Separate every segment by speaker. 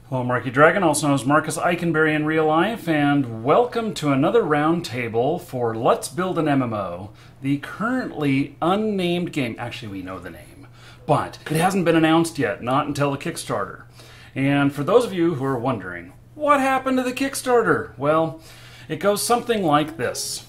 Speaker 1: Hello, Marky Dragon, also known as Marcus Eikenberry in real life, and welcome to another roundtable for Let's Build an MMO, the currently unnamed game. Actually, we know the name, but it hasn't been announced yet, not until the Kickstarter. And for those of you who are wondering, what happened to the Kickstarter? Well, it goes something like this.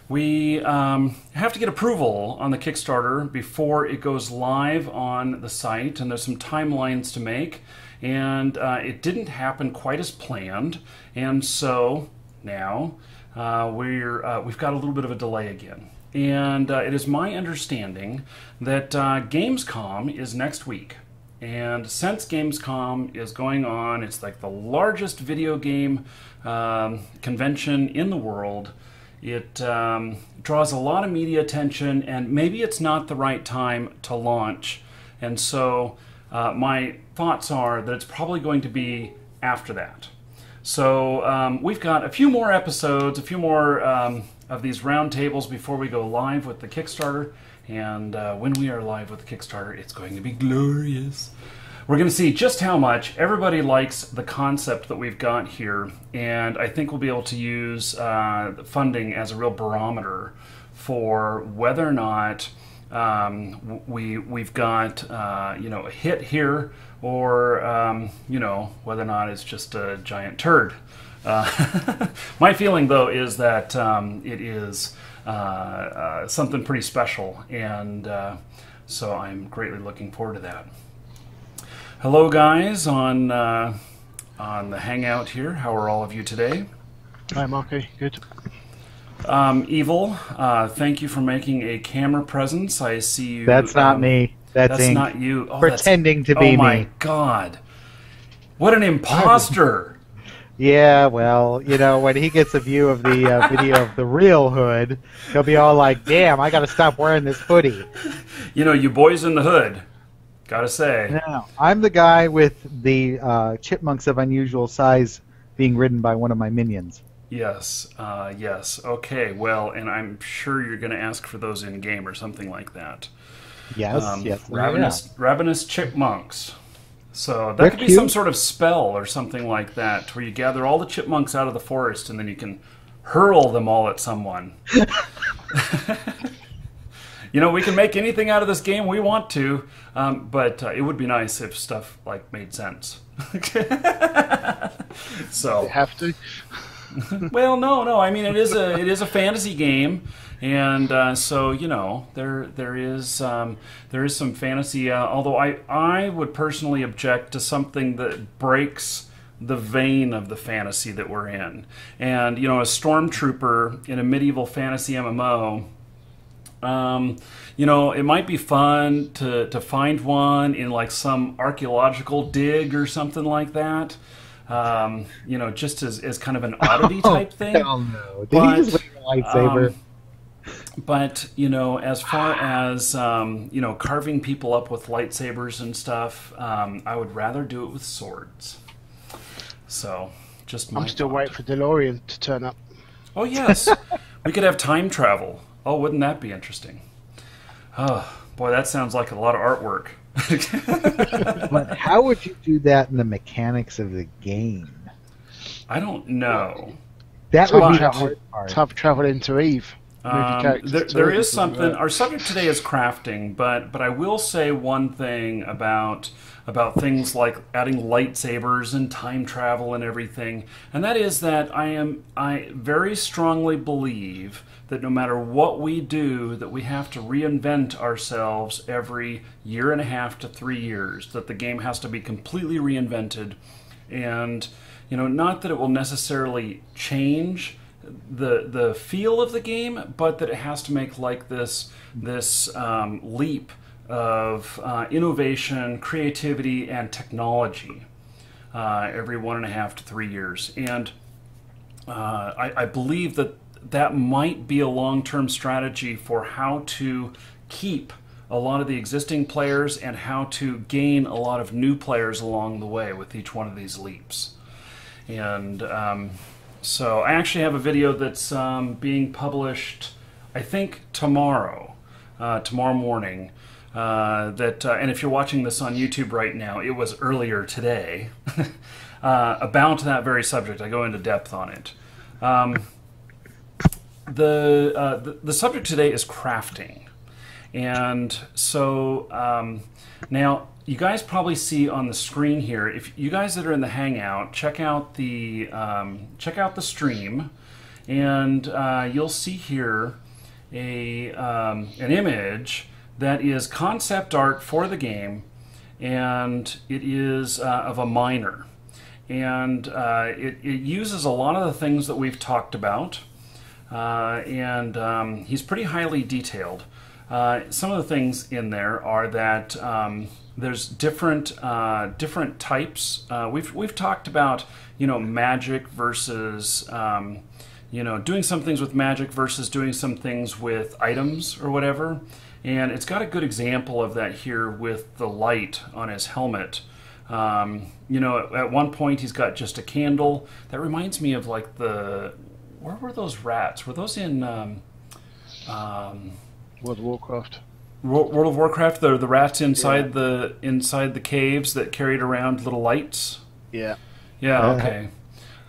Speaker 1: We have to get approval on the Kickstarter before it goes live on the site, and there's some timelines to make. And it didn't happen quite as planned, and so now we've got a little bit of a delay again. And it is my understanding that Gamescom is next week. And since Gamescom is going on, it's like the largest video game convention in the world. It draws a lot of media attention, and maybe it's not the right time to launch. And so my thoughts are that it's probably going to be after that. So we've got a few more episodes, a few more of these roundtables before we go live with the Kickstarter. And when we are live with the Kickstarter, it's going to be glorious. We're going to see just how much everybody likes the concept that we've got here. And I think we'll be able to use funding as a real barometer for whether or not we've got a hit here, or whether or not it's just a giant turd. My feeling though is that it is something pretty special, and so I'm greatly looking forward to that. Hello guys on the Hangout here. How are all of you today?
Speaker 2: Hi Marky, good.
Speaker 1: Evil, thank you for making a camera presence. I see you.
Speaker 3: That's not me. That's Ink.
Speaker 1: Not you. Oh,
Speaker 3: pretending to be me.
Speaker 1: Oh my God! What an imposter!
Speaker 3: Yeah, well, when he gets a view of the video of the real hood, he'll be all like, "Damn, I got to stop wearing this hoodie."
Speaker 1: You boys in the hood. Gotta say.
Speaker 3: No, I'm the guy with the chipmunks of unusual size being ridden by one of my minions.
Speaker 1: Yes, yes. Okay, well, and I'm sure you're going to ask for those in-game or something like that.
Speaker 3: Yes, yes.
Speaker 1: Ravenous chipmunks. So that could be some sort of spell or something like that, where you gather all the chipmunks out of the forest and then you can hurl them all at someone. We can make anything out of this game we want to, but it would be nice if stuff made sense. So
Speaker 2: you have to.
Speaker 1: Well, no. I mean, it is a fantasy game, and so there is some fantasy. Although I would personally object to something that breaks the vein of the fantasy that we're in. And a stormtrooper in a medieval fantasy MMO. It might be fun to find one in some archaeological dig or something like that. Just as kind of an oddity type thing.
Speaker 3: Hell no. Did he just wave a lightsaber?
Speaker 1: But, as far as, carving people up with lightsabers and stuff, I would rather do it with swords. So, just my
Speaker 2: I'm still
Speaker 1: thought.
Speaker 2: waiting for DeLorean to turn up.
Speaker 1: Oh, yes. We could have time travel. Oh, wouldn't that be interesting? Oh, boy, that sounds like a lot of artwork.
Speaker 3: But how would you do that in the mechanics of the game?
Speaker 1: I don't know.
Speaker 3: That would be the hard part.
Speaker 2: Time travel into Eve.
Speaker 1: There is something. Our subject today is crafting, but I will say one thing about things like adding lightsabers and time travel and everything, and that is that I very strongly believe that no matter what we do, that we have to reinvent ourselves every year and a half to 3 years, that the game has to be completely reinvented. And, not that it will necessarily change the feel of the game, but that it has to make this leap of innovation, creativity, and technology every 1.5 to 3 years. And I believe that might be a long-term strategy for how to keep a lot of the existing players and how to gain a lot of new players along the way with each one of these leaps. And so I actually have a video that's being published, I think, tomorrow morning, and if you're watching this on YouTube right now, it was earlier today, about that very subject. I go into depth on it. The subject today is crafting. And so now you guys probably see on the screen here, if you guys that are in the Hangout, check out the stream, and you'll see here an image that is concept art for the game, and it is of a miner, and it uses a lot of the things that we've talked about, and he's pretty highly detailed. Some of the things in there are that there's different types. We've talked about, magic versus doing some things with magic versus doing some things with items or whatever. And it's got a good example of that here with the light on his helmet. At one point he's got just a candle. That reminds me of like where were those rats? Were those in
Speaker 2: World of Warcraft?
Speaker 1: World of Warcraft, the rats inside the caves that carried around little lights?
Speaker 2: Yeah.
Speaker 1: Yeah, okay.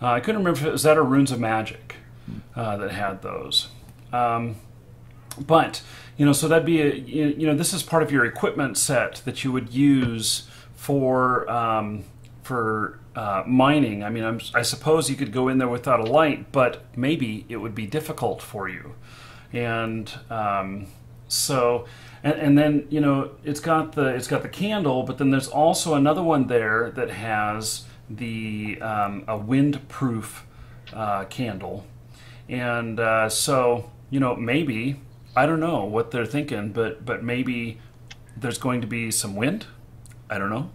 Speaker 1: I couldn't remember if it was that or Runes of Magic that had those. But, so that'd be, this is part of your equipment set that you would use for mining. I mean, I suppose you could go in there without a light, but maybe it would be difficult for you. And so, and then, it's got the candle, but then there's also another one there that has a windproof candle. And so, maybe, I don't know what they're thinking, but maybe there's going to be some wind. I don't know.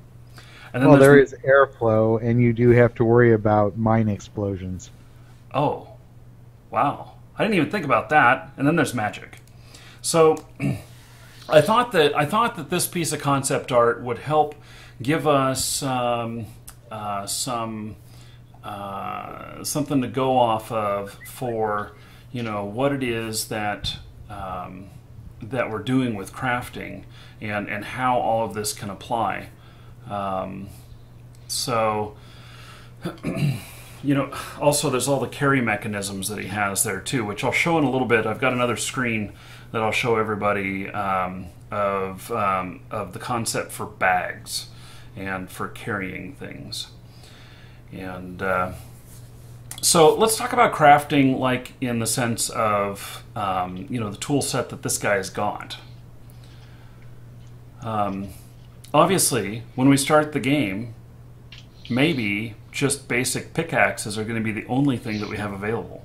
Speaker 1: And then
Speaker 3: there is airflow, and you do have to worry about mine explosions.
Speaker 1: Oh, wow. I didn't even think about that. And then there's magic. So I thought that this piece of concept art would help give us something to go off of for what it is that we're doing with crafting and how all of this can apply. Also there's all the carry mechanisms that he has there too, which I'll show in a little bit. I've got another screen that I'll show everybody of the concept for bags and for carrying things. And so let's talk about crafting, like in the sense of the tool set that this guy's got. Obviously, when we start the game, maybe just basic pickaxes are going to be the only thing that we have available.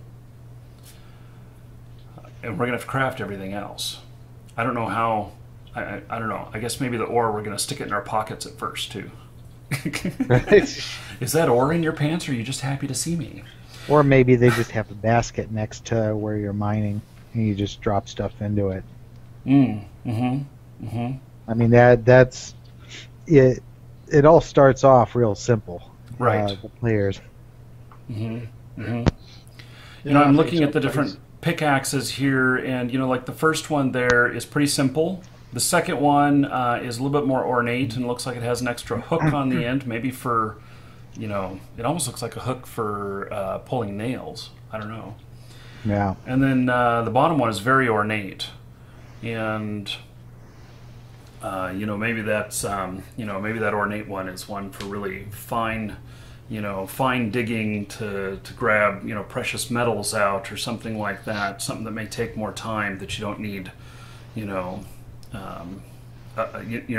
Speaker 1: And we're going to have to craft everything else. I don't know how, I don't know. I guess maybe the ore, we're going to stick it in our pockets at first, too. Is that ore in your pants, or are you just happy to see me?
Speaker 3: Or maybe they just have a basket next to where you're mining, and you just drop stuff into it. I mean, that's it. It all starts off real simple.
Speaker 1: Right.
Speaker 3: The players.
Speaker 1: I'm looking at the different pickaxes here, and like the first one there is pretty simple. The second one is a little bit more ornate and looks like it has an extra hook on the end, maybe for, it almost looks like a hook for pulling nails. I don't know.
Speaker 3: Yeah.
Speaker 1: And then the bottom one is very ornate, and maybe that's maybe that ornate one is one for really fine digging to grab precious metals out or something like that. Something that may take more time that you don't need. You're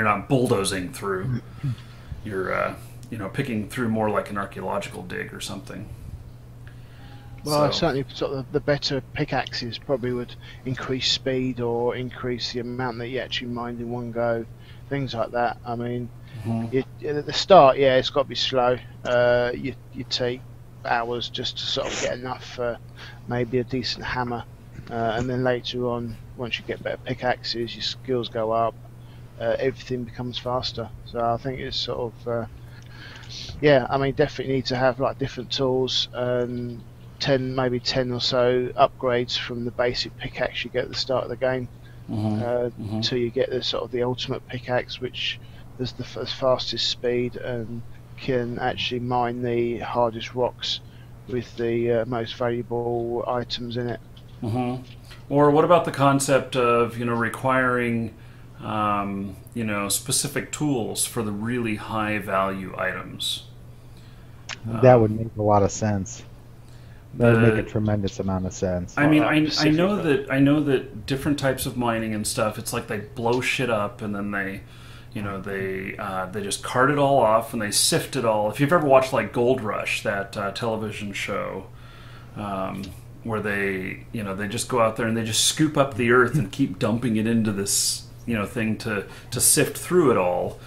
Speaker 1: not bulldozing through. You're picking through more like an archaeological dig or something.
Speaker 2: Well, certainly sort of the better pickaxes probably would increase speed or increase the amount that you actually mined in one go, things like that. I mean, at the start, it's got to be slow. You take hours just to sort of get enough for maybe a decent hammer, and then later on, once you get better pickaxes, your skills go up, everything becomes faster. So I think it's sort of, I mean, definitely need to have like different tools. 10 or so upgrades from the basic pickaxe you get at the start of the game, until you get the sort of the ultimate pickaxe, which has the fastest speed and can actually mine the hardest rocks with the most valuable items in it.
Speaker 1: Or what about the concept of requiring specific tools for the really high value items?
Speaker 3: That would make a lot of sense. That would make a tremendous amount of sense.
Speaker 1: I mean, I know that different types of mining and stuff, it's like they blow shit up and then they just cart it all off and they sift it all. If you've ever watched like Gold Rush, that television show, where they just go out there and they just scoop up the earth and keep dumping it into this thing to sift through it all.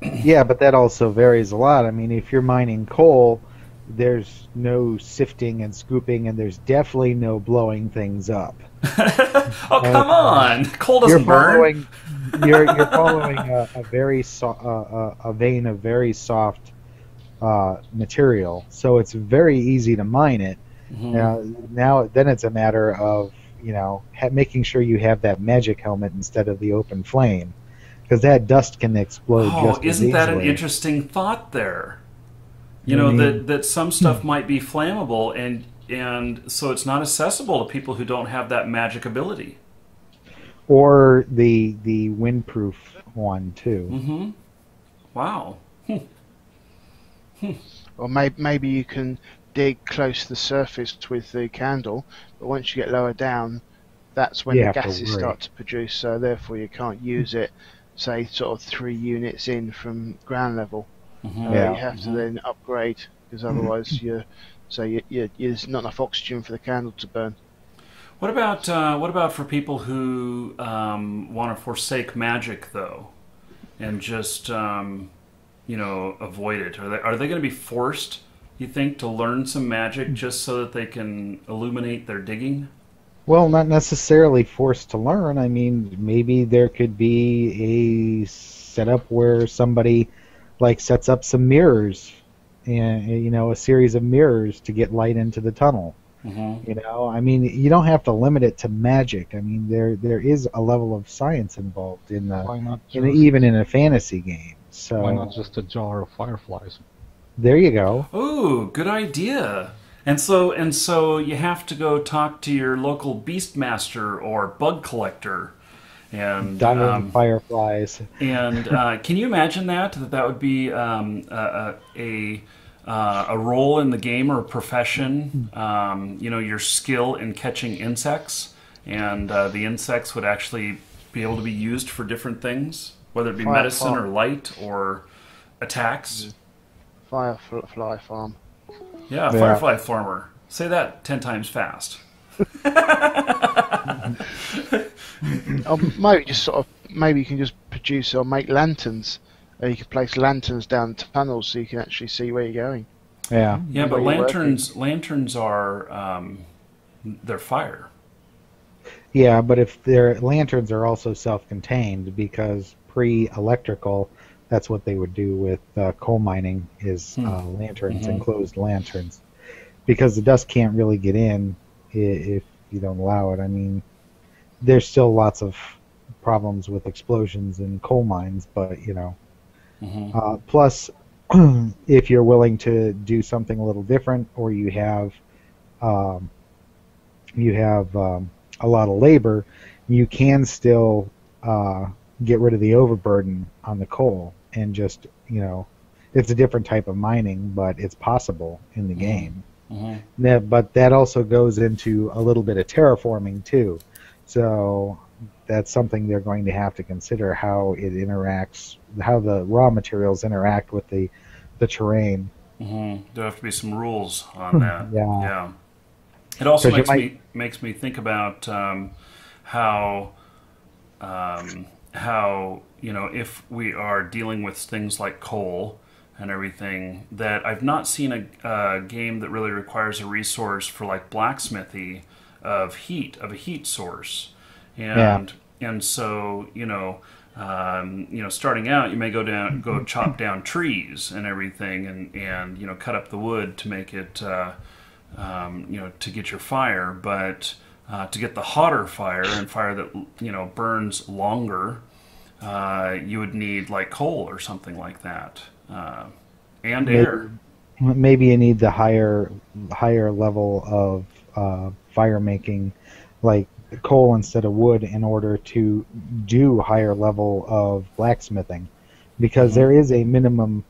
Speaker 3: Yeah, but that also varies a lot. I mean, if you're mining coal, there's no sifting and scooping, and there's definitely no blowing things up.
Speaker 1: Oh, come on! Coal doesn't burn.
Speaker 3: You're following a vein of very soft material, so it's very easy to mine it. Then it's a matter of making sure you have that magic helmet instead of the open flame, because that dust can explode just as
Speaker 1: isn't
Speaker 3: easily.
Speaker 1: that an interesting thought there? That some stuff might be flammable, and so it's not accessible to people who don't have that magic ability.
Speaker 3: Or the windproof one too.
Speaker 1: Wow.
Speaker 2: Or maybe you can dig close to the surface with the candle, but once you get lower down, that's when the gases start to produce, so therefore you can't use it, say, sort of 3 units in from ground level. You have to then upgrade, because otherwise there's not enough oxygen for the candle to burn.
Speaker 1: What about for people who want to forsake magic, though, and just avoid it? Are they going to be forced, you think, to learn some magic just so that they can illuminate their digging?
Speaker 3: Well, not necessarily forced to learn. I mean, maybe there could be a setup where somebody sets up some mirrors, and a series of mirrors to get light into the tunnel. I mean, you don't have to limit it to magic. I mean, there is a level of science involved in even in a fantasy game. So
Speaker 4: why not just a jar of fireflies?
Speaker 3: There you go.
Speaker 1: Ooh, good idea. And so you have to go talk to your local beastmaster or bug collector, and
Speaker 3: dying fireflies.
Speaker 1: And can you imagine that would be a role in the game or a profession? Your skill in catching insects, and the insects would actually be able to be used for different things, whether it be medicine or light or attacks.
Speaker 2: Firefly farm.
Speaker 1: Yeah, firefly farmer. Say that 10 times fast.
Speaker 2: Or maybe you can just produce or make lanterns. You can place lanterns down tunnels so you can actually see where you're going.
Speaker 3: Yeah.
Speaker 1: Yeah, but lanterns are they're fire.
Speaker 3: Yeah, but if their lanterns are also self-contained, because pre-electrical, that's what they would do with coal mining, is lanterns, enclosed lanterns, because the dust can't really get in if you don't allow it. I mean, there's still lots of problems with explosions in coal mines, but plus, if you're willing to do something a little different, or you have a lot of labor, you can still get rid of the overburden on the coal, and just it's a different type of mining, but it's possible in the game. But that also goes into a little bit of terraforming too, so that's something they're going to have to consider, how it interacts, how the raw materials interact with the terrain.
Speaker 1: There have to be some rules on that.
Speaker 3: Yeah.
Speaker 1: It also makes me think about how if we are dealing with things like coal and everything, that I've not seen a game that really requires a resource for like blacksmithy of a heat source, and so starting out, you may go chop down trees and everything, and cut up the wood to make it to get your fire, but to get the hotter fire and fire that burns longer, you would need like coal or something like that, and air.
Speaker 3: Maybe you need the higher level of fire making, like coal instead of wood, in order to do higher level of blacksmithing, because there is a minimum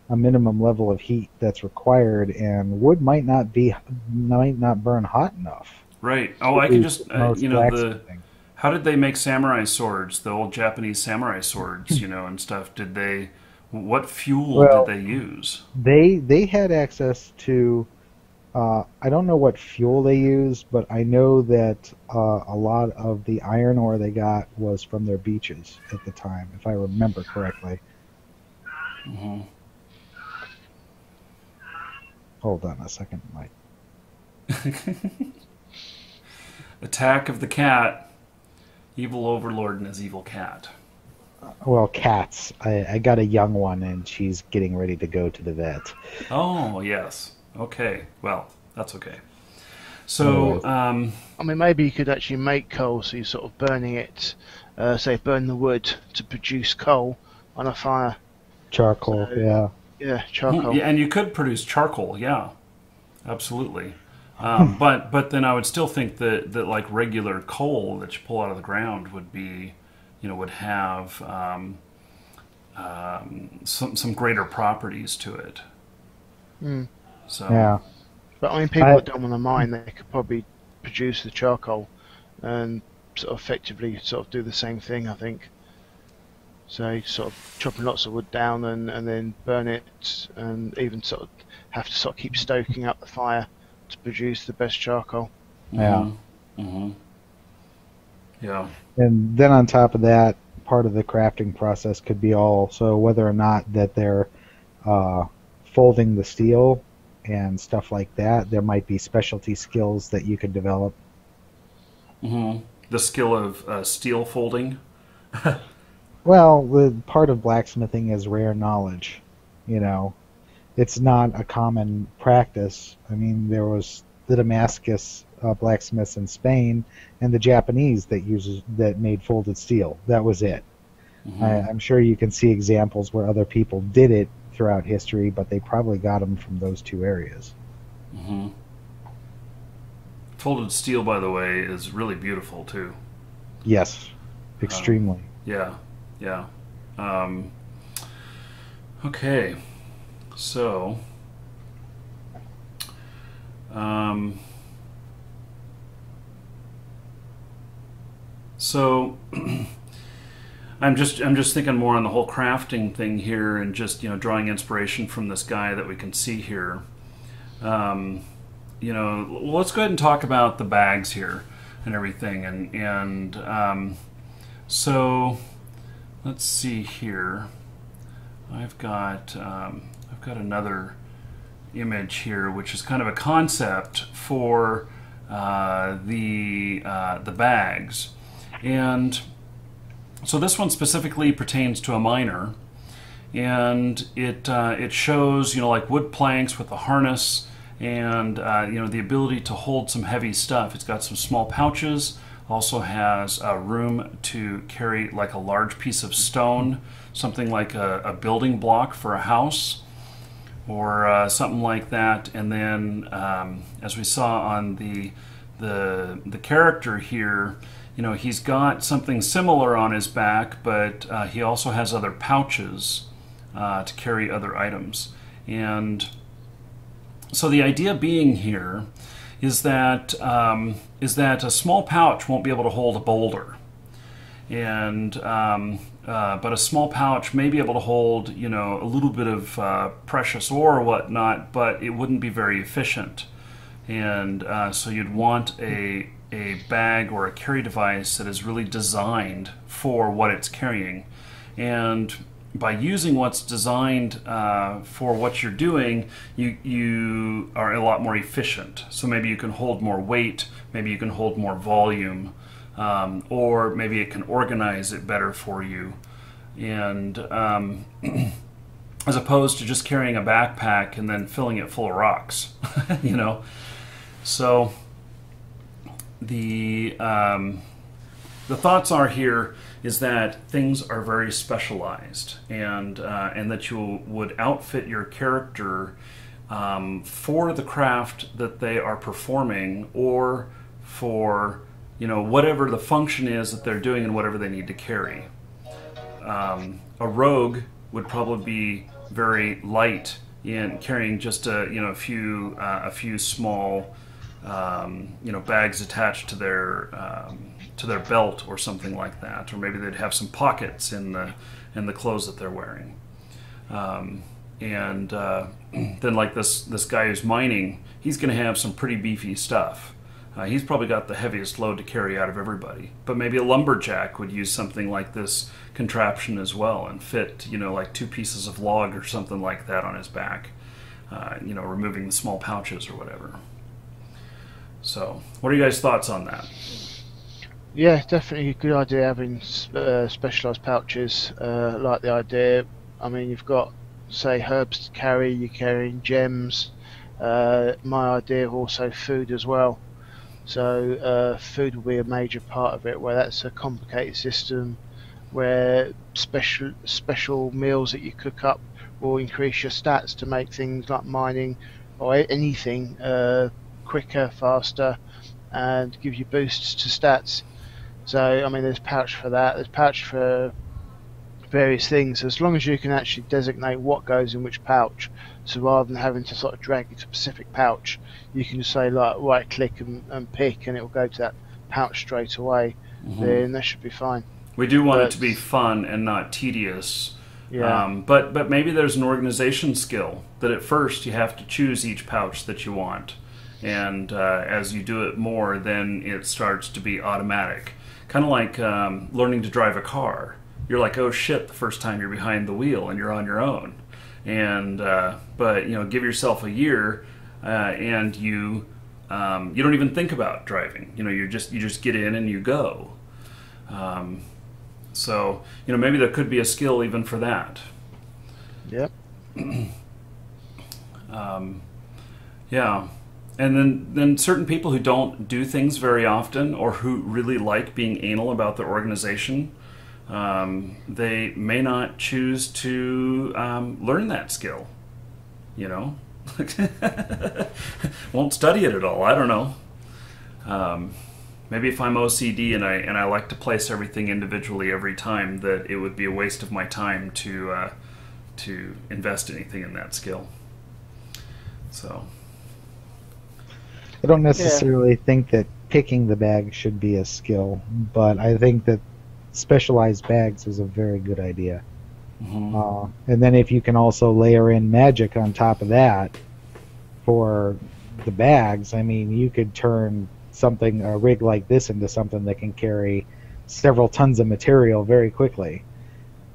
Speaker 3: level of heat that's required, and wood might not burn hot enough.
Speaker 1: Right. Oh, I can just how did they make samurai swords? The old Japanese samurai swords, and stuff. What fuel did they use?
Speaker 3: They had access to. I don't know what fuel they used, but I know that a lot of the iron ore they got was from their beaches at the time, if I remember correctly.
Speaker 1: Mm-hmm.
Speaker 3: Hold on a second, Mike.
Speaker 1: Attack of the cat. Evil overlord and his evil cat.
Speaker 3: Well, cats. I got a young one, and she's getting ready to go to the vet.
Speaker 1: Oh, yes. Okay. Well, that's okay. So,
Speaker 2: maybe you could actually make coal, so you're sort of burning it, burn the wood to produce coal on a fire.
Speaker 3: Charcoal, yeah.
Speaker 2: Yeah, charcoal.
Speaker 1: Yeah, and you could produce charcoal, yeah. Absolutely. But then I would still think that like regular coal that you pull out of the ground would be, would have some greater properties to it.
Speaker 2: Mm.
Speaker 1: So
Speaker 3: yeah.
Speaker 2: But people that don't want to mine, they could probably produce the charcoal and sort of effectively do the same thing, I think. So you sort of chopping lots of wood down and then burn it, and even have to keep stoking up the fire to produce the best charcoal.
Speaker 3: Yeah.
Speaker 1: Mm-hmm. Yeah.
Speaker 3: And then on top of that, part of the crafting process could be also whether or not that they're folding the steel and stuff like that. There might be specialty skills that you could develop.
Speaker 1: Mm-hmm. The skill of steel folding.
Speaker 3: Well, the part of blacksmithing is rare knowledge. It's not a common practice. I mean, there was the Damascus blacksmiths in Spain and the Japanese that made folded steel. That was it. Mm-hmm. I'm sure you can see examples where other people did it throughout history, but they probably got them from those two areas.
Speaker 1: Mm-hmm. Folded steel, by the way, is really beautiful too.
Speaker 3: Yes, extremely.
Speaker 1: Yeah. Okay. So, I'm just thinking more on the whole crafting thing here, and just drawing inspiration from this guy that we can see here. Let's go ahead and talk about the bags here and everything, and so let's see here. I've got another image here, which is kind of a concept for the bags, and so this one specifically pertains to a miner, and it shows like wood planks with a harness, and the ability to hold some heavy stuff. It's got some small pouches. Also has room to carry like a large piece of stone, something like a building block for a house, or something like that. And then, as we saw on the character here, he's got something similar on his back, but he also has other pouches to carry other items. And so the idea being here is that a small pouch won't be able to hold a boulder, and but a small pouch may be able to hold a little bit of precious ore or whatnot, but it wouldn't be very efficient. And so you'd want a bag or a carry device that is really designed for what it's carrying, and by using what's designed for what you're doing, you are a lot more efficient. So maybe you can hold more weight, maybe you can hold more volume, or maybe it can organize it better for you. And as opposed to just carrying a backpack and then filling it full of rocks, So the thoughts are here is that things are very specialized, and that you would outfit your character for the craft that they are performing, or for whatever the function is that they're doing and whatever they need to carry. A rogue would probably be very light in carrying just a few small bags attached to their belt or something like that, or maybe they'd have some pockets in the clothes that they're wearing. And then like this guy who's mining, he's going to have some pretty beefy stuff. He's probably got the heaviest load to carry out of everybody. But maybe a lumberjack would use something like this contraption as well and fit, like 2 pieces of log or something like that on his back, removing the small pouches or whatever. So, what are you guys' thoughts on that?
Speaker 2: Yeah, definitely a good idea having specialised pouches. Like the idea, I mean, you've got, say, herbs to carry, you're carrying gems. My idea of also food as well. So food will be a major part of it, where that's a complicated system where special meals that you cook up will increase your stats to make things like mining or anything quicker, faster, and give you boosts to stats. So I mean, there's pouch for that, there's pouch for various things, as long as you can actually designate what goes in which pouch. So rather than having to sort of drag it to a specific pouch, you can just say like right click and pick, and it will go to that pouch straight away. Then that should be fine.
Speaker 1: We do want it to be fun and not tedious.
Speaker 2: Yeah.
Speaker 1: But maybe there's an organization skill that at first you have to choose each pouch that you want, and as you do it more, then it starts to be automatic. Kind of like learning to drive a car. You're like, oh shit, the first time you're behind the wheel and you're on your own. And but give yourself a year, and you don't even think about driving. You just get in and you go. So maybe there could be a skill even for that.
Speaker 2: Yep.
Speaker 1: Yeah. And then certain people who don't do things very often, or who really like being anal about their organization, they may not choose to learn that skill. Won't study it at all. I don't know. Maybe if I'm OCD and I like to place everything individually every time, that it would be a waste of my time to invest anything in that skill. So
Speaker 3: I don't necessarily think that picking the bag should be a skill, but I think that specialized bags is a very good idea. And then if you can also layer in magic on top of that for the bags, I mean, you could turn a rig like this into something that can carry several tons of material very quickly.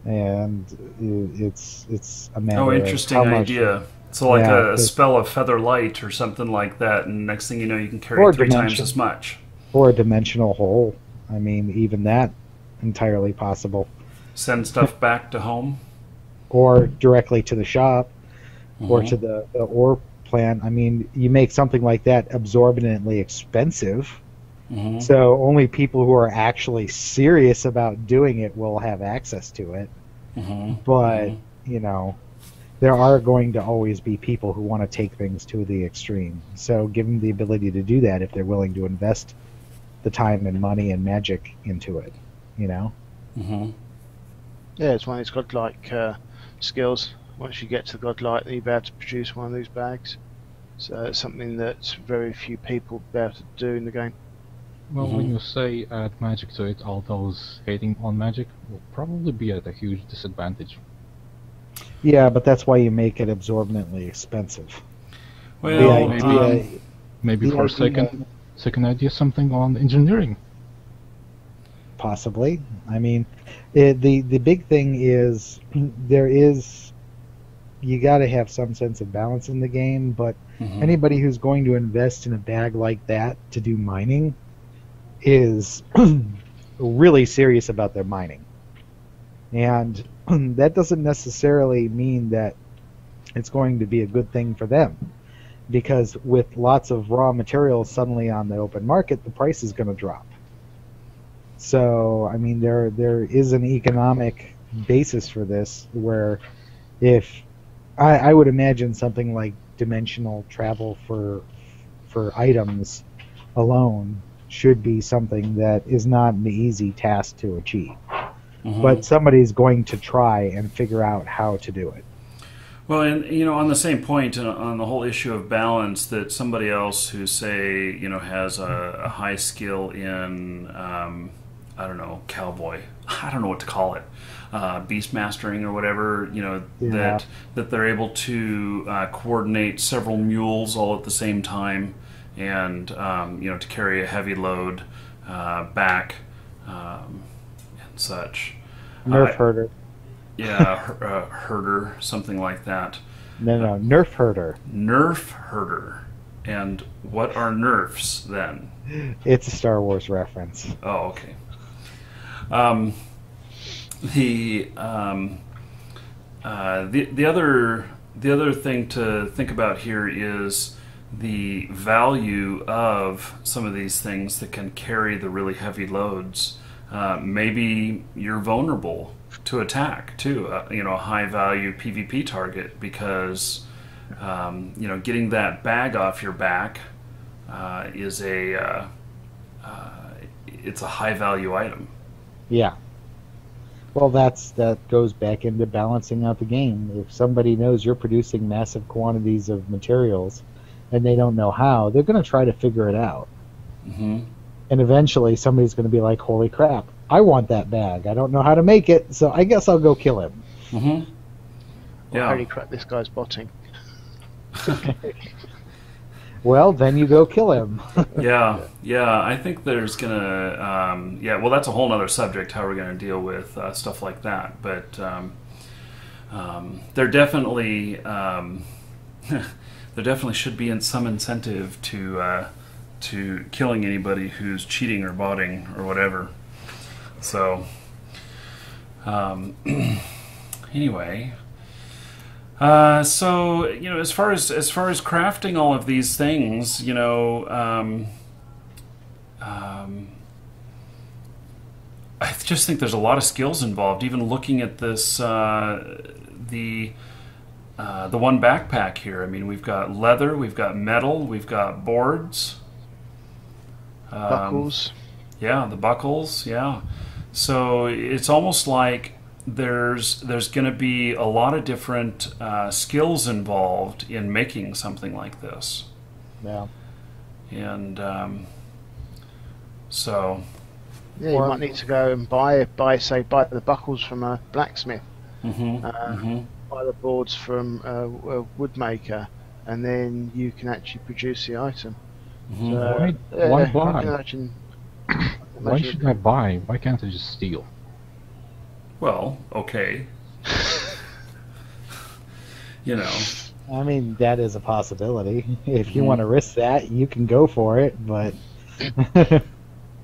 Speaker 3: And it's a matter
Speaker 1: interesting
Speaker 3: of how much
Speaker 1: idea. So like a spell of feather light or something like that, and next thing you know, you can carry 3 times as much.
Speaker 3: Or a dimensional hole. I mean, even that entirely possible.
Speaker 1: Send stuff back to home,
Speaker 3: or directly to the shop, or to the ore plant. I mean, you make something like that absorbently expensive, so only people who are actually serious about doing it will have access to it. But there are going to always be people who want to take things to the extreme. So give them the ability to do that if they're willing to invest the time and money and magic into it. Yeah,
Speaker 2: it's one of these godlike skills. Once you get to godlike, then you'll be able to produce one of these bags. So it's something that very few people will be able to do in the game.
Speaker 4: Well, when you say add magic to it, all those hating on magic will probably be at a huge disadvantage.
Speaker 3: Yeah, but that's why you make it absorbently expensive.
Speaker 1: Well,
Speaker 4: maybe for a second idea, something on engineering.
Speaker 3: Possibly. I mean, the big thing is you got to have some sense of balance in the game, but anybody who's going to invest in a bag like that to do mining is really serious about their mining. And that doesn't necessarily mean that it's going to be a good thing for them. because with lots of raw materials suddenly on the open market, the price is going to drop. So, I mean, there is an economic basis for this where if I would imagine something like dimensional travel for items alone should be something that is not an easy task to achieve. Mm-hmm. But somebody's going to try and figure out how to do it.
Speaker 1: Well, and on the same point, on the whole issue of balance, that somebody else who say has a high skill in I don't know, cowboy, I don't know what to call it, beast mastering or whatever, that they're able to coordinate several mules all at the same time, and to carry a heavy load back and such.
Speaker 3: Nerf herder.
Speaker 1: Yeah, herder, something like that.
Speaker 3: No, nerf herder.
Speaker 1: Nerf herder. And what are nerfs then?
Speaker 3: It's a Star Wars reference.
Speaker 1: Oh, okay. The other thing to think about here is the value of some of these things that can carry the really heavy loads. Maybe you're vulnerable to attack too, a high value PvP target, because getting that bag off your back is it's a high value item.
Speaker 3: Yeah. Well, that goes back into balancing out the game. If somebody knows you're producing massive quantities of materials and they don't know how, they're going to try to figure it out. Mm-hmm. And eventually somebody's going to be like, holy crap, I want that bag. I don't know how to make it, so I guess I'll go kill him.
Speaker 1: Mm-hmm. Yeah.
Speaker 2: Holy crap, this guy's botting.
Speaker 3: Well, then you go kill him.
Speaker 1: Yeah. I think there's gonna, well, that's a whole other subject, how we're gonna deal with stuff like that. But there definitely, there definitely should be some incentive to killing anybody who's cheating or botting or whatever. So, anyway. So as far as crafting all of these things, I just think there's a lot of skills involved. Even looking at this, the one backpack here. I mean, we've got leather, we've got metal, we've got boards,
Speaker 2: buckles.
Speaker 1: Yeah, the buckles. Yeah, so it's almost like there's going to be a lot of different skills involved in making something like this.
Speaker 3: Yeah.
Speaker 1: And so.
Speaker 2: Yeah, you might need to go and buy the buckles from a blacksmith.
Speaker 1: Mm-hmm.
Speaker 2: Buy the boards from a woodmaker, and then you can actually produce the item.
Speaker 4: Mm-hmm.
Speaker 2: So,
Speaker 4: why buy? Why should I
Speaker 2: buy?
Speaker 4: buy? Why can't I just steal?
Speaker 1: Well, okay.
Speaker 3: I mean, that is a possibility. If you want to risk that, you can go for it, but...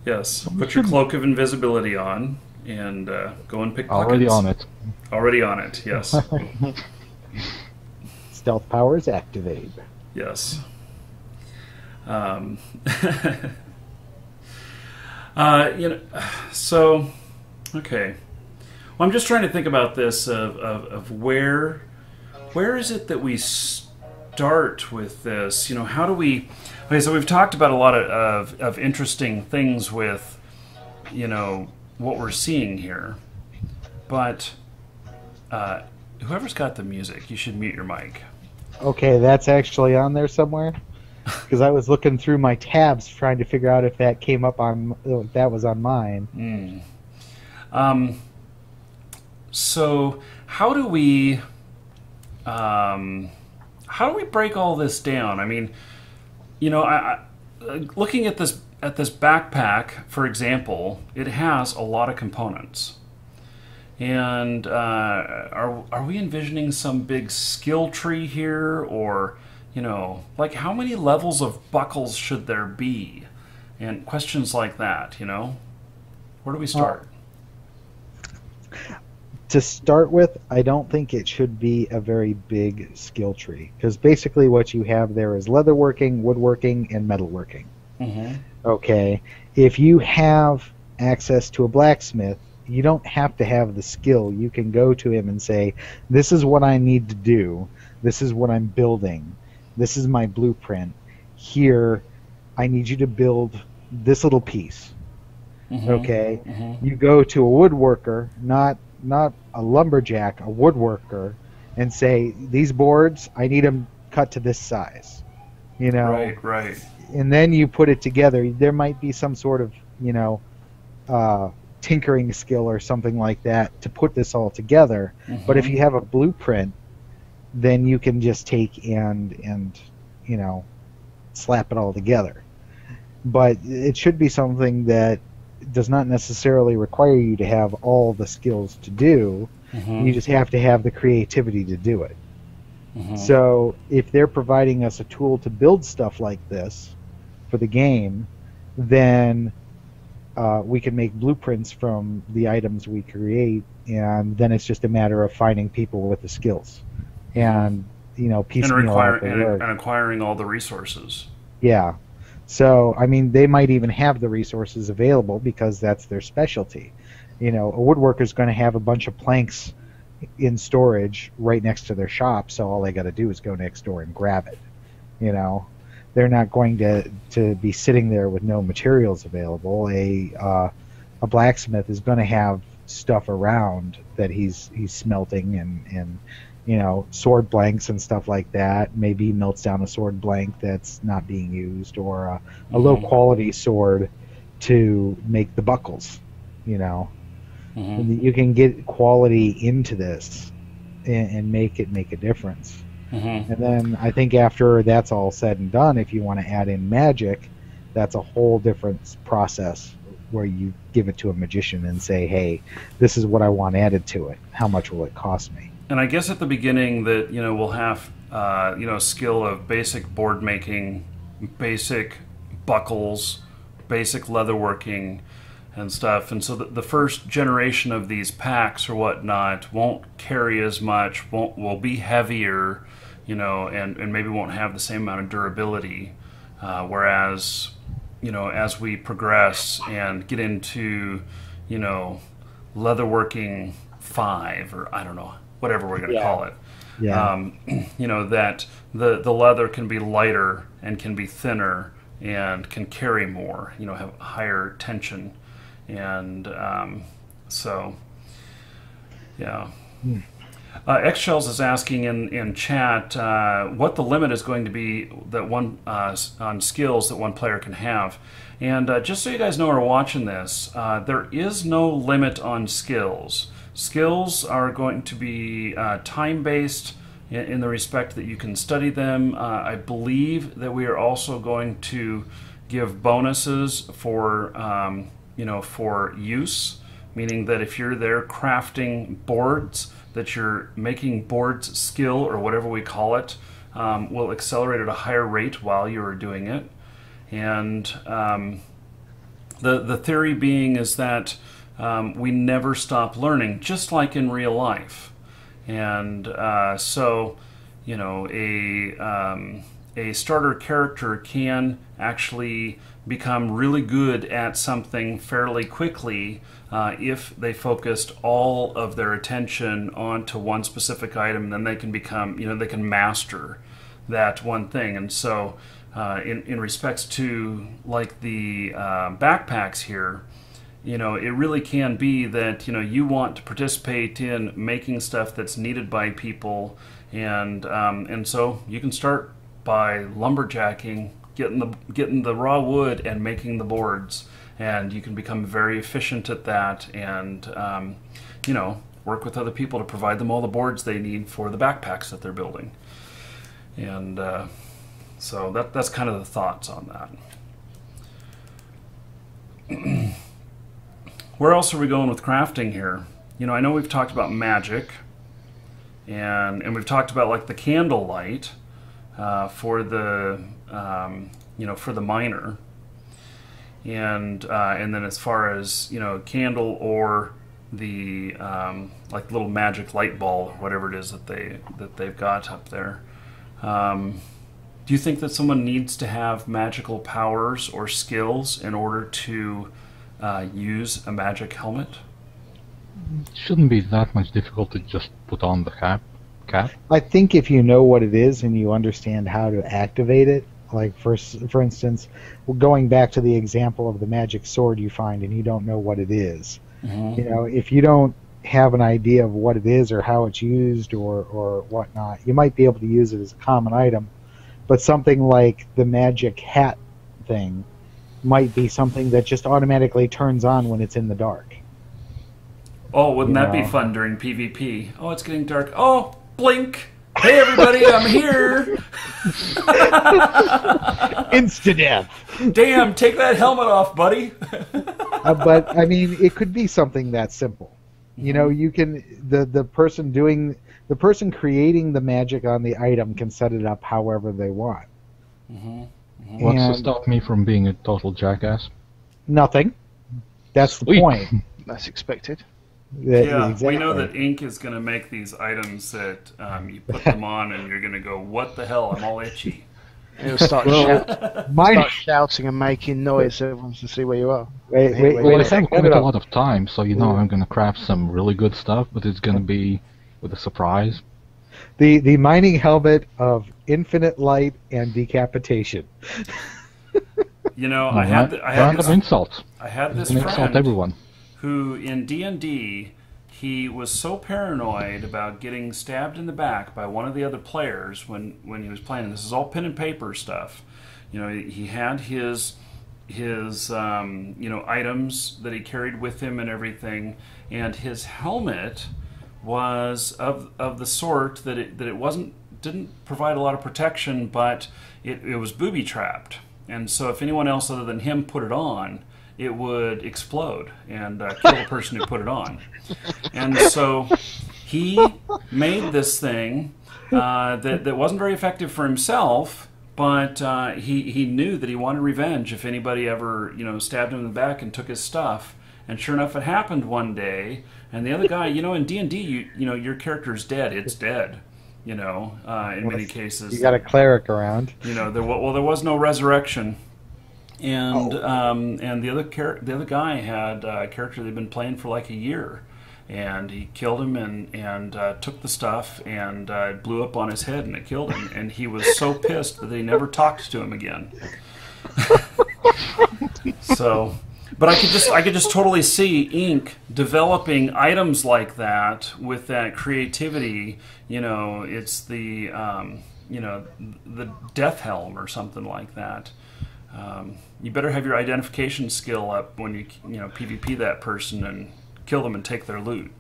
Speaker 1: Yes, put your cloak of invisibility on and go and pick pockets.
Speaker 4: Already on it.
Speaker 1: Already on it, yes.
Speaker 3: Stealth powers activate.
Speaker 1: Yes. So, okay. Well, I'm just trying to think about this of where is it that we start with this? How do we... Okay, so we've talked about a lot of interesting things with, what we're seeing here. But whoever's got the music, you should mute your mic.
Speaker 3: Okay, that's actually on there somewhere? Because I was looking through my tabs trying to figure out if that came up on... if that was on mine.
Speaker 1: So how do we break all this down? I mean, I looking at this backpack, for example, it has a lot of components. And are we envisioning some big skill tree here, or like how many levels of buckles should there be, and questions like that? Where do we start?
Speaker 3: to start with, I don't think it should be a very big skill tree, because basically what you have there is leatherworking, woodworking, and metalworking.
Speaker 1: Mm-hmm.
Speaker 3: Okay, if you have access to a blacksmith, you don't have to have the skill. You can go to him and say, this is what I need to do. This is what I'm building. This is my blueprint. Here, I need you to build this little piece.
Speaker 1: Mm-hmm.
Speaker 3: Okay?
Speaker 1: Mm-hmm.
Speaker 3: You go to a woodworker, not a lumberjack, a woodworker, and say, these boards, I need them cut to this size. You know?
Speaker 1: Right.
Speaker 3: And then you put it together. There might be some sort of, tinkering skill or something like that to put this all together.
Speaker 1: Mm-hmm.
Speaker 3: But if you have a blueprint, then you can just take and slap it all together. But it should be something that does not necessarily require you to have all the skills to do.
Speaker 1: Mm-hmm.
Speaker 3: You just have to have the creativity to do it.
Speaker 1: Mm-hmm.
Speaker 3: So if they're providing us a tool to build stuff like this for the game, then we can make blueprints from the items we create, and then it's just a matter of finding people with the skills and piecemeal out the work.
Speaker 1: And acquiring all the resources.
Speaker 3: Yeah. So, I mean, they might even have the resources available because that's their specialty. A woodworker's going to have a bunch of planks in storage right next to their shop, so all they got to do is go next door and grab it. They're not going to be sitting there with no materials available. A blacksmith is going to have stuff around that he's smelting and sword blanks and stuff like that. Maybe he melts down a sword blank that's not being used, or a low quality sword to make the buckles.
Speaker 1: Mm-hmm.
Speaker 3: You can get quality into this and make a difference.
Speaker 1: Mm-hmm.
Speaker 3: And then I think after that's all said and done, if you want to add in magic, that's a whole different process where you give it to a magician and say, hey, this is what I want added to it. How much will it cost me?
Speaker 1: And I guess at the beginning that we'll have skill of basic board making, basic buckles, basic leatherworking, and stuff. And so the first generation of these packs or whatnot won't carry as much, will be heavier, and maybe won't have the same amount of durability. Whereas, as we progress and get into, leatherworking 5, or I don't know, whatever we're going to call it.
Speaker 3: Yeah.
Speaker 1: That the leather can be lighter and can be thinner and can carry more, have higher tension. And so, yeah. X-Shells is asking in chat what the limit is going to be that one on skills that one player can have. And just so you guys know who are watching this, there is no limit on skills. Skills are going to be time-based in the respect that you can study them. I believe that we are also going to give bonuses for for use, meaning that if you're there crafting boards, that you're making boards skill, or whatever we call it, will accelerate at a higher rate while you're doing it. And the theory being is that we never stop learning, just like in real life. And so, a starter character can actually become really good at something fairly quickly if they focused all of their attention onto one specific item. Then they can become, they can master that one thing. And so in respects to like the backpacks here, it really can be that you want to participate in making stuff that's needed by people, and so you can start by lumberjacking, getting the raw wood and making the boards, and you can become very efficient at that, and work with other people to provide them all the boards they need for the backpacks that they're building. And so that's kind of the thoughts on that. Where else are we going with crafting here? I know we've talked about magic, and we've talked about like the candlelight for the for the miner, and then as far as candle or like little magic light ball or whatever it is that they've got up there. Do you think that someone needs to have magical powers or skills in order to use a magic helmet?
Speaker 4: It shouldn't be that much difficult to just put on the cap.
Speaker 3: I think if you know what it is and you understand how to activate it, like for instance, going back to the example of the magic sword you find and you don't know what it is, you know, if you don't have an idea of what it is or how it's used or whatnot, you might be able to use it as a common item, but something like the magic hat thing might be something that just automatically turns on when it's in the dark.
Speaker 1: Oh, wouldn't that be fun during PvP? Oh, it's getting dark. Oh, blink! Hey, everybody, I'm here!
Speaker 3: Insta-death!
Speaker 1: Damn, take that helmet off, buddy!
Speaker 3: But, I mean, it could be something that simple. You know, you can... The person creating the magic on the item can set it up however they want.
Speaker 4: What's to stop me from being a total jackass?
Speaker 3: Nothing. That's
Speaker 4: Sweet.
Speaker 3: the point.
Speaker 2: That's expected.
Speaker 1: Yeah,
Speaker 3: Exactly.
Speaker 1: we know that Ink is going to make these items that you put them on and you're going to go, what the hell, I'm all itchy.
Speaker 2: And it'll start shouting and making noise so everyone can see where you are.
Speaker 3: Wait
Speaker 4: Well,
Speaker 3: a
Speaker 4: I
Speaker 3: second.
Speaker 4: have quite a lot of time, so you know I'm going to craft some really good stuff, but it's going to be with a surprise.
Speaker 3: The mining helmet of infinite light and decapitation.
Speaker 1: You know, I had this
Speaker 4: insults.
Speaker 1: I had this
Speaker 4: You can insult
Speaker 1: friend
Speaker 4: everyone.
Speaker 1: who, in D&D, he was so paranoid about getting stabbed in the back by one of the other players when he was playing. This is all pen and paper stuff. You know, he had his items that he carried with him and everything, and his helmet was of the sort that it didn't provide a lot of protection, but it was booby-trapped. And so if anyone else other than him put it on, it would explode and kill the person who put it on. And so he made this thing that wasn't very effective for himself, but he knew that he wanted revenge if anybody ever stabbed him in the back and took his stuff. And sure enough, it happened one day. And the other guy, in D&D, your character's dead. It's dead. In many cases.
Speaker 3: You got a cleric around.
Speaker 1: There was no resurrection. And and the other guy had a character they'd been playing for like a year, and he killed him and took the stuff and blew up on his head and it killed him. And he was so pissed that they never talked to him again. So, but I could just totally see Ink developing items like that with that creativity. It's the the death helm or something like that. You better have your identification skill up when you PvP that person and kill them and take their loot.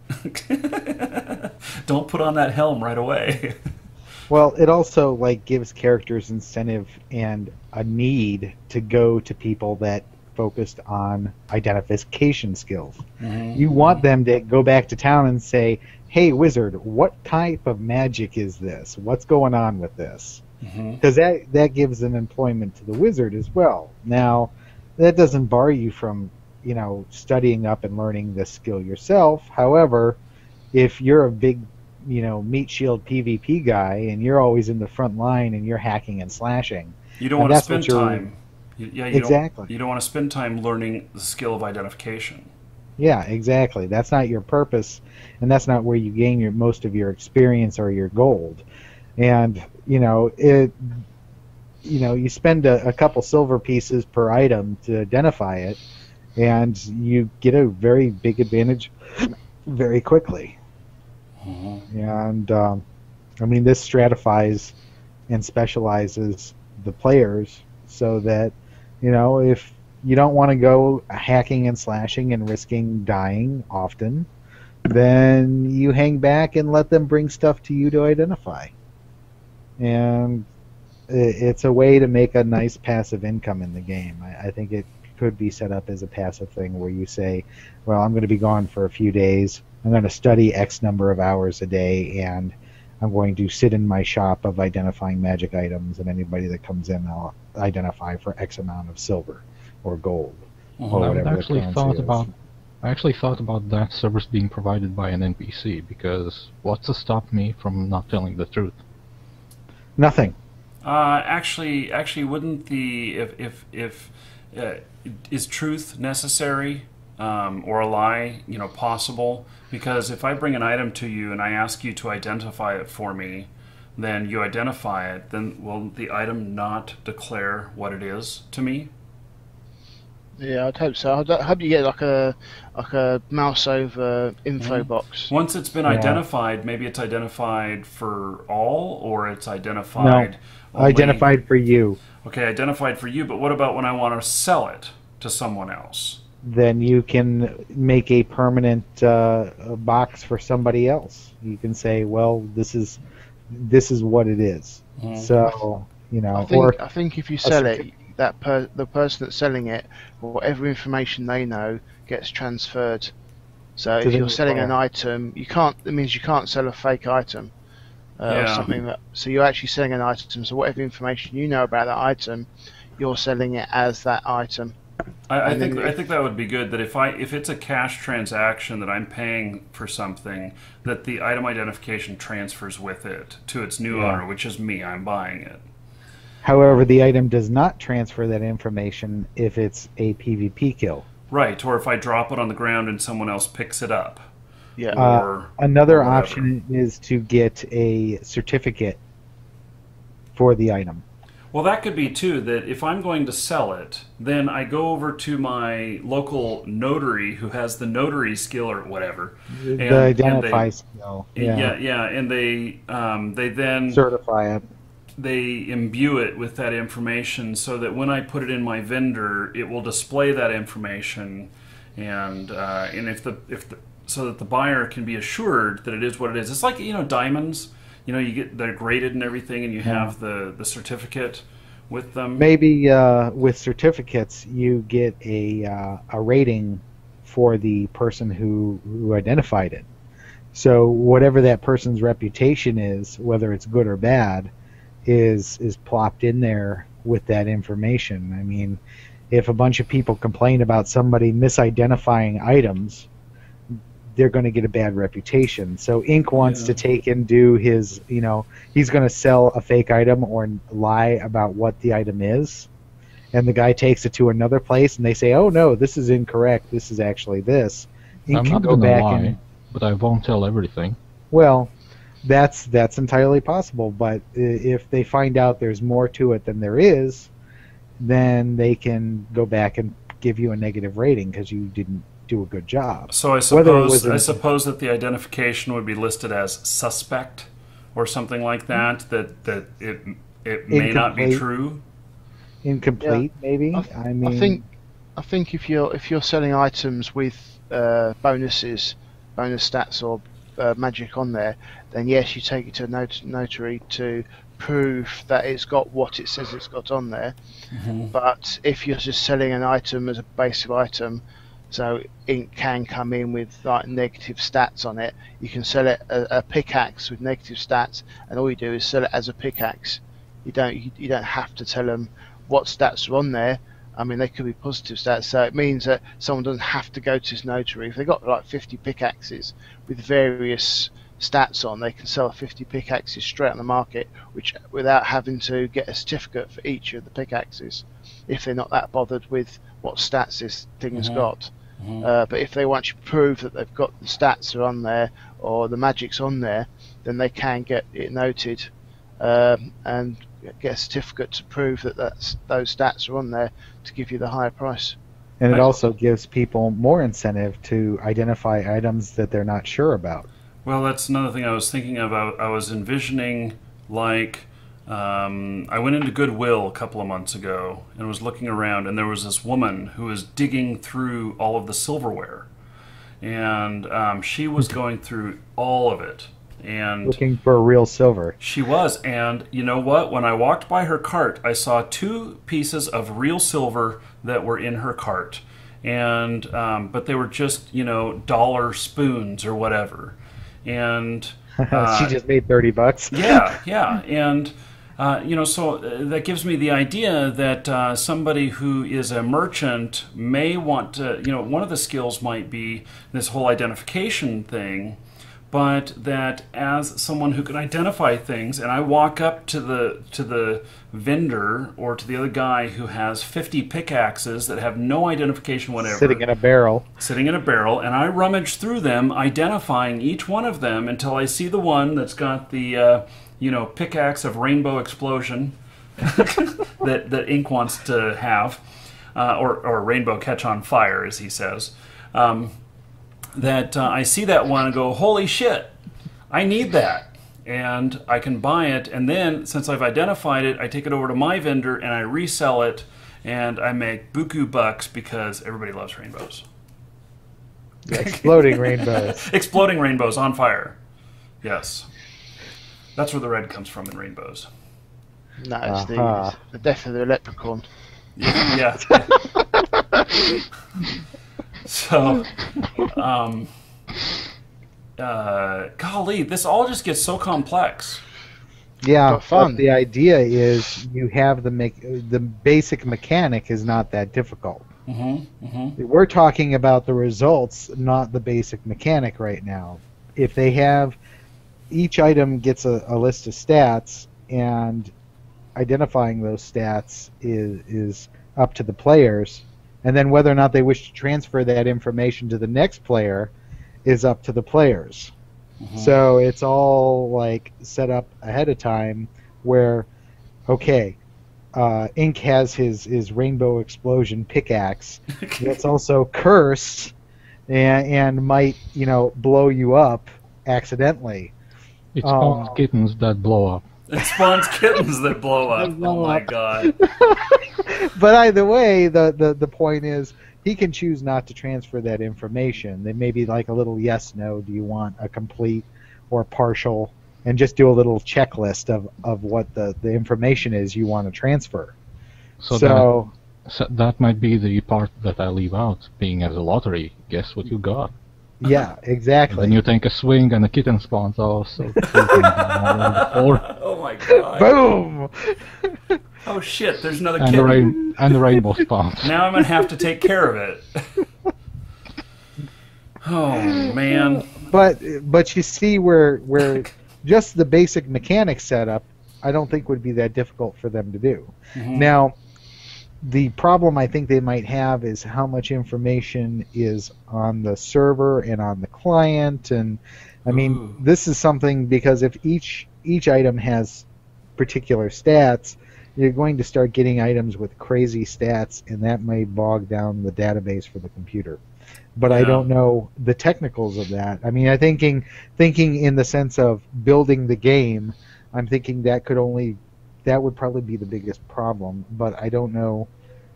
Speaker 1: Don't put on that helm right away.
Speaker 3: Well, it also gives characters incentive and a need to go to people that focused on identification skills. Mm-hmm. You want them to go back to town and say, "Hey, wizard, what type of magic is this? What's going on with this?" Because that gives an employment to the wizard as well. Now, that doesn't bar you from, studying up and learning the skill yourself. However, if you're a big, meat shield PvP guy and you're always in the front line and you're hacking and slashing,
Speaker 1: you don't want to spend time.
Speaker 3: Exactly.
Speaker 1: You don't want to spend time learning the skill of identification.
Speaker 3: Yeah, exactly. That's not your purpose, and that's not where you gain most of your experience or your gold. And you spend a couple silver pieces per item to identify it, and you get a very big advantage very quickly. And this stratifies and specializes the players so that if you don't want to go hacking and slashing and risking dying often, then you hang back and let them bring stuff to you to identify. And it's a way to make a nice passive income in the game. I think it could be set up as a passive thing where you say, well, I'm going to be gone for a few days. I'm going to study X number of hours a day, and I'm going to sit in my shop of identifying magic items, and anybody that comes in, I'll identify for X amount of silver or gold or whatever the currency is.
Speaker 4: I actually thought about that service being provided by an NPC, because what's to stop me from not telling the truth?
Speaker 3: Nothing.
Speaker 1: Actually, wouldn't the if is truth necessary or a lie, possible? Because if I bring an item to you and I ask you to identify it for me, then you identify it. Then will the item not declare what it is to me?
Speaker 2: Yeah, I'd hope so. I hope you get like a mouse over info box.
Speaker 1: Once it's been identified, maybe it's identified for all, or it's identified.
Speaker 3: No, identified for you.
Speaker 1: Okay, identified for you. But what about when I want to sell it to someone else?
Speaker 3: Then you can make a permanent box for somebody else. You can say, well, this is what it is. So
Speaker 2: I think if you sell it, the person that's selling it, whatever information they know gets transferred. So if you're selling an item, it means you can't sell a fake item or something. So you're actually selling an item. So whatever information you know about that item, you're selling it as that item.
Speaker 1: I think that would be good. That if it's a cash transaction that I'm paying for something, that the item identification transfers with it to its new owner, which is me. I'm buying it.
Speaker 3: However, the item does not transfer that information if it's a PvP kill.
Speaker 1: Right, or if I drop it on the ground and someone else picks it up.
Speaker 2: Yeah.
Speaker 3: Another option is to get a certificate for the item.
Speaker 1: Well, that could be too, that if I'm going to sell it, then I go over to my local notary who has the notary skill or whatever.
Speaker 3: The identify skill.
Speaker 1: Yeah, and they then
Speaker 3: certify it.
Speaker 1: They imbue it with that information so that when I put it in my vendor, it will display that information, and so that the buyer can be assured that it is what it is. It's like diamonds. They're graded and everything, and you have the certificate with them. Maybe
Speaker 3: with certificates, you get a rating for the person who identified it. So whatever that person's reputation is, whether it's good or bad, is plopped in there with that information. I mean, if a bunch of people complain about somebody misidentifying items, they're going to get a bad reputation. So Inc. wants to take and do his, he's going to sell a fake item or lie about what the item is, and the guy takes it to another place and they say, oh no, this is incorrect, this is actually this.
Speaker 4: Inc. I'm not going to lie, but I won't tell everything.
Speaker 3: Well, that's entirely possible, but if they find out there's more to it than there is, then they can go back and give you a negative rating because you didn't do a good job.
Speaker 1: So I suppose that the identification would be listed as suspect or something like that. That it may not be true.
Speaker 3: Incomplete, maybe.
Speaker 2: I think if you're selling items with bonus stats or magic on there, then yes, you take it to a notary to prove that it's got what it says it's got on there. But if you're just selling an item as a basic item, so Inc. can come in with like negative stats on it, you can sell it a pickaxe with negative stats, and all you do is sell it as a pickaxe. You don't have to tell them what stats are on there. I mean, they could be positive stats, so it means that someone doesn't have to go to his notary. If they've got like 50 pickaxes with various stats on, they can sell 50 pickaxes straight on the market, without having to get a certificate for each of the pickaxes, if they're not that bothered with what stats this thing's got. But if they want to prove that they've got the stats are on there or the magic's on there, then they can get it noted and get a certificate to prove that those stats are on there to give you the higher price.
Speaker 3: And it also gives people more incentive to identify items that they're not sure about.
Speaker 1: Well, that's another thing I was thinking of. I was envisioning, like, I went into Goodwill a couple of months ago and was looking around, and there was this woman who was digging through all of the silverware, and she was going through all of it. And
Speaker 3: looking for real silver.
Speaker 1: She was, and you know what? When I walked by her cart, I saw 2 pieces of real silver that were in her cart, and but they were just dollar spoons or whatever, and
Speaker 3: she just made $30.
Speaker 1: Yeah, and So that gives me the idea that somebody who is a merchant may want to, one of the skills might be this whole identification thing, but that as someone who can identify things, and I walk up to the vendor or to the other guy who has 50 pickaxes that have no identification whatever.
Speaker 3: Sitting in a barrel.
Speaker 1: And I rummage through them, identifying each one of them until I see the one that's got the... pickaxe of rainbow explosion that Ink wants to have, or rainbow catch on fire, as he says. I see that one and go, holy shit, I need that. And I can buy it, and then, since I've identified it, I take it over to my vendor and I resell it, and I make buku bucks because everybody loves rainbows.
Speaker 3: Exploding rainbows.
Speaker 1: Exploding rainbows on fire. Yes. That's where the red comes from in rainbows.
Speaker 2: No, it's the death of the leprechaun.
Speaker 1: Yeah. So, golly, this all just gets so complex.
Speaker 3: Yeah,
Speaker 2: fun.
Speaker 3: But the idea is you have the basic mechanic is not that difficult. We're talking about the results, not the basic mechanic right now. If they have... Each item gets a list of stats, and identifying those stats is up to the players. And then whether or not they wish to transfer that information to the next player is up to the players. So it's all like set up ahead of time where, okay, Ink has his rainbow explosion pickaxe. That's also cursed and might, blow you up accidentally.
Speaker 4: It spawns kittens that blow up.
Speaker 1: It spawns kittens that blow up. Oh my god.
Speaker 3: But either way, the point is he can choose not to transfer that information. There may be like a little yes, no, do you want a complete or partial, and just do a little checklist of what the information is you want to transfer.
Speaker 4: So that might be the part that I leave out, being as a lottery. Guess what you got?
Speaker 3: Yeah, exactly.
Speaker 4: And then you take a swing and a kitten spawns. Oh, so
Speaker 1: oh my god.
Speaker 3: Boom!
Speaker 1: Oh shit, there's another kitten.
Speaker 4: And the rainbow spawns.
Speaker 1: Now I'm going to have to take care of it. Oh, man.
Speaker 3: But you see where just the basic mechanics setup, I don't think would be that difficult for them to do. Now, the problem I think they might have is how much information is on the server and on the client, and I mean this is something because if each item has particular stats, you're going to start getting items with crazy stats, and that may bog down the database for the computer. But I don't know the technicals of that. I mean, thinking in the sense of building the game, I'm thinking that would probably be the biggest problem, but I don't know.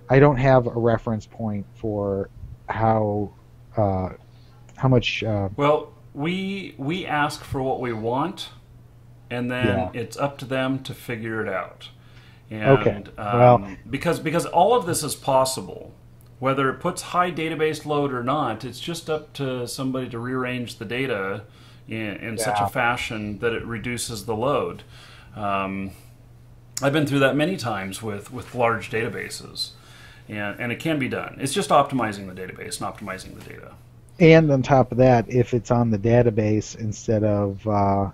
Speaker 3: I don't have a reference point for how much.
Speaker 1: Well, we ask for what we want, and then it's up to them to figure it out. And, because all of this is possible, whether it puts high database load or not, it's just up to somebody to rearrange the data in such a fashion that it reduces the load. I've been through that many times with large databases, and it can be done. It's just optimizing the database and optimizing the data.
Speaker 3: And on top of that, if it's on the database instead of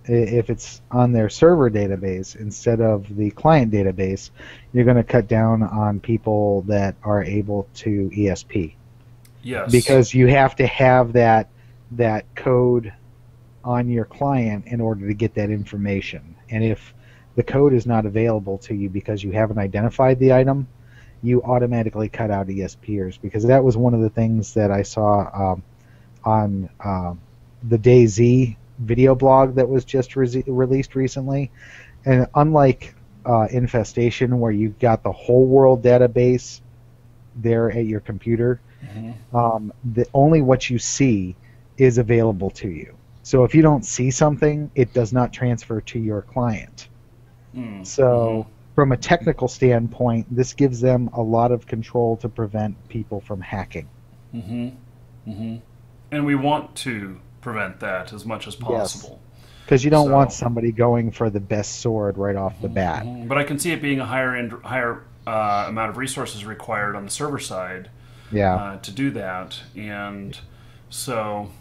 Speaker 3: if it's on their server database instead of the client database, you're going to cut down on people that are able to ESP.
Speaker 1: Yes.
Speaker 3: Because you have to have that code on your client in order to get that information. And if the code is not available to you because you haven't identified the item, you automatically cut out ESPers, because that was one of the things that I saw on the DayZ video blog that was just released recently. And unlike Infestation, where you've got the whole world database there at your computer, only what you see is available to you. So if you don't see something, it does not transfer to your client. So from a technical standpoint, this gives them a lot of control to prevent people from hacking.
Speaker 1: And we want to prevent that as much as possible.
Speaker 3: Because you don't want somebody going for the best sword right off the bat.
Speaker 1: But I can see it being a higher amount of resources required on the server side.
Speaker 3: Yeah.
Speaker 1: To do that, and so,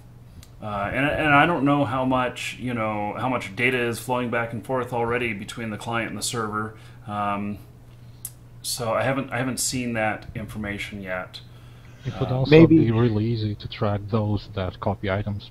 Speaker 1: and I don't know how much data is flowing back and forth already between the client and the server. So I haven't seen that information yet.
Speaker 4: It would also be really easy to track those that copy items.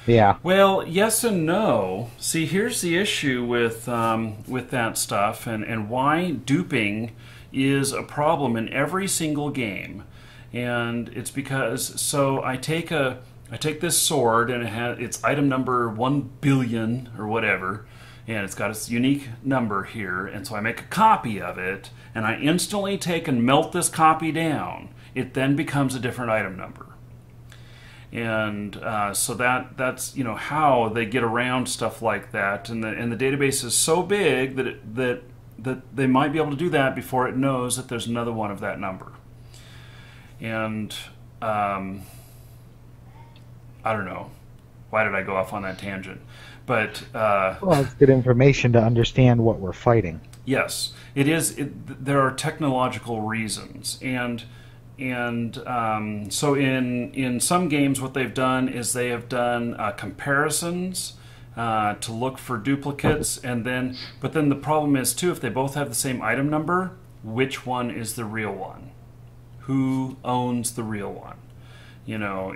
Speaker 3: Yeah.
Speaker 1: Well, yes and no. See, here's the issue with that stuff, and why duping is a problem in every single game. And it's because I take this sword and it's item number 1 billion or whatever, and it's got its unique number here, and so I make a copy of it, and I instantly take and melt this copy down. It then becomes a different item number. And so that's how they get around stuff like that, and the database is so big that they might be able to do that before it knows that there's another one of that number. And I don't know, why did I go off on that tangent? But
Speaker 3: well, it's good information to understand what we're fighting.
Speaker 1: Yes, it is. There are technological reasons, and so in some games, what they've done is they have done comparisons to look for duplicates, but then the problem is too, if they both have the same item number, which one is the real one? Who owns the real one?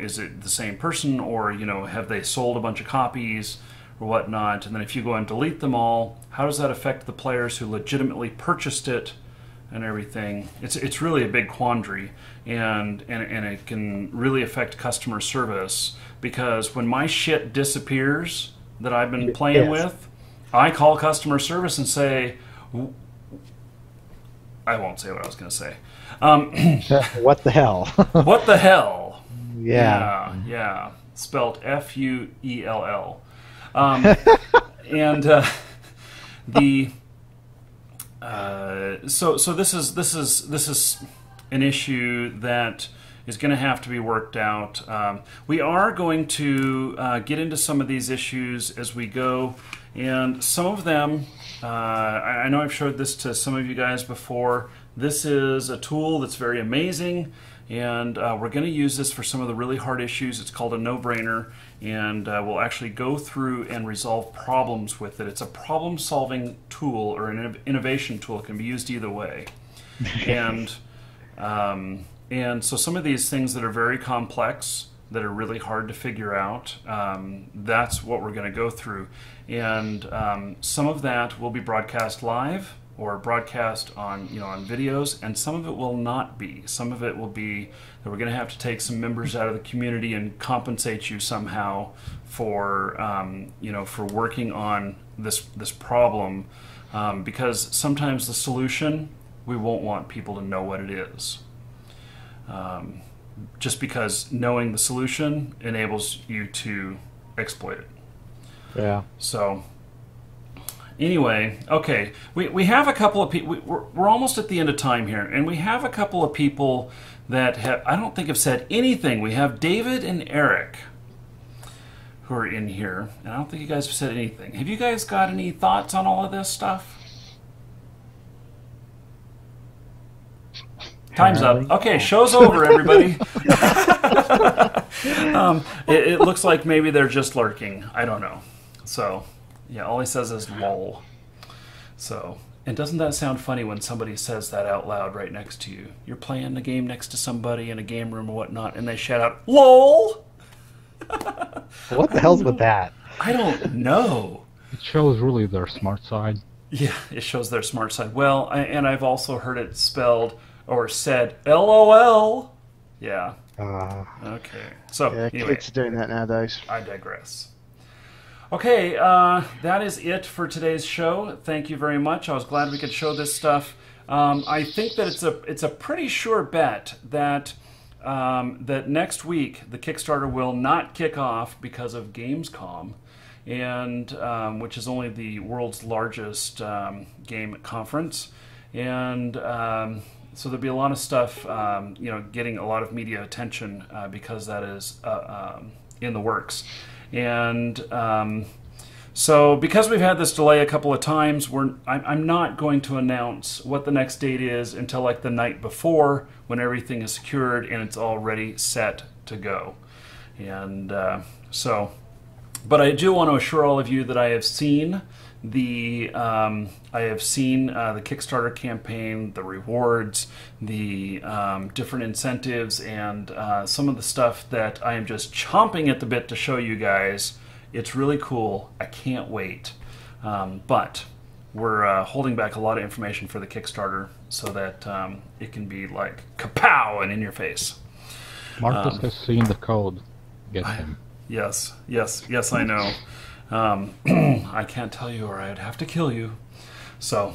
Speaker 1: Is it the same person, or have they sold a bunch of copies or whatnot? And then if you go and delete them all, how does that affect the players who legitimately purchased it and everything? It's really a big quandary, and it can really affect customer service, because when my shit disappears that I've been playing with, I call customer service and say, I won't say what I was going to say.
Speaker 3: What the hell?
Speaker 1: What the hell?
Speaker 3: Yeah.
Speaker 1: Spelled Fuell. And so this is an issue that is going to have to be worked out. We are going to get into some of these issues as we go, and some of them, I know I've showed this to some of you guys before. This is a tool that's very amazing, and we're going to use this for some of the really hard issues. It's called a no-brainer, and we'll actually go through and resolve problems with it. It's a problem-solving tool, or an innovation tool. It can be used either way. And so some of these things that are very complex, that are really hard to figure out, that's what we're going to go through. And some of that will be broadcast live or broadcast on on videos, and some of it will not be. Some of it will be that we're going to have to take some members out of the community and compensate you somehow for for working on this problem, because sometimes the solution, we won't want people to know what it is. Just because knowing the solution enables you to exploit it.
Speaker 3: Yeah.
Speaker 1: So, anyway, okay, we have a couple of people. We're almost at the end of time here, and we have a couple of people that I don't think have said anything. We have David and Eric who are in here, and I don't think you guys have said anything. Have you guys got any thoughts on all of this stuff? Time's up. Okay, show's over, everybody. It looks like maybe they're just lurking. I don't know. So, yeah, all he says is lol. So, and doesn't that sound funny when somebody says that out loud right next to you? You're playing the game next to somebody in a game room or whatnot, and they shout out, LOL!
Speaker 3: What the hell's with that?
Speaker 1: I don't know.
Speaker 4: It shows really their smart side.
Speaker 1: Yeah, it shows their smart side. Well, and I've also heard it spelled or said LOL. Yeah. Okay. So,
Speaker 2: yeah,
Speaker 1: anyway,
Speaker 2: kids are doing that nowadays.
Speaker 1: I digress. Okay, that is it for today's show. Thank you very much. I was glad we could show this stuff. I think that it's a pretty sure bet that that next week the Kickstarter will not kick off because of Gamescom, and which is only the world's largest game conference, and so there'll be a lot of stuff, getting a lot of media attention because that is in the works. And So because we've had this delay a couple of times, I'm not going to announce what the next date is until like the night before, when everything is secured and it's already set to go. And but I do want to assure all of you that I have seen the Kickstarter campaign, the rewards, the different incentives, and some of the stuff that I am just chomping at the bit to show you guys. It's really cool. I can't wait. But we're holding back a lot of information for the Kickstarter so that it can be like kapow and in your face.
Speaker 4: Marcus has seen the code. Get him.
Speaker 1: Yes, I know. I can't tell you or I'd have to kill you. So,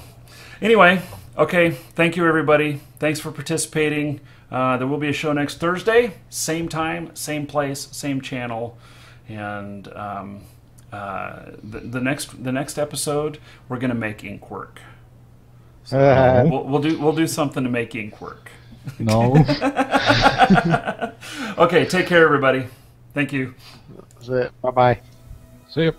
Speaker 1: anyway, okay, thank you everybody. Thanks for participating. There will be a show next Thursday, same time, same place, same channel. And the next episode, we're gonna make ink work. So we'll do something to make ink work.
Speaker 4: No.
Speaker 1: Okay, take care, everybody. Thank you.
Speaker 2: That's it.
Speaker 3: Bye bye.
Speaker 4: See you.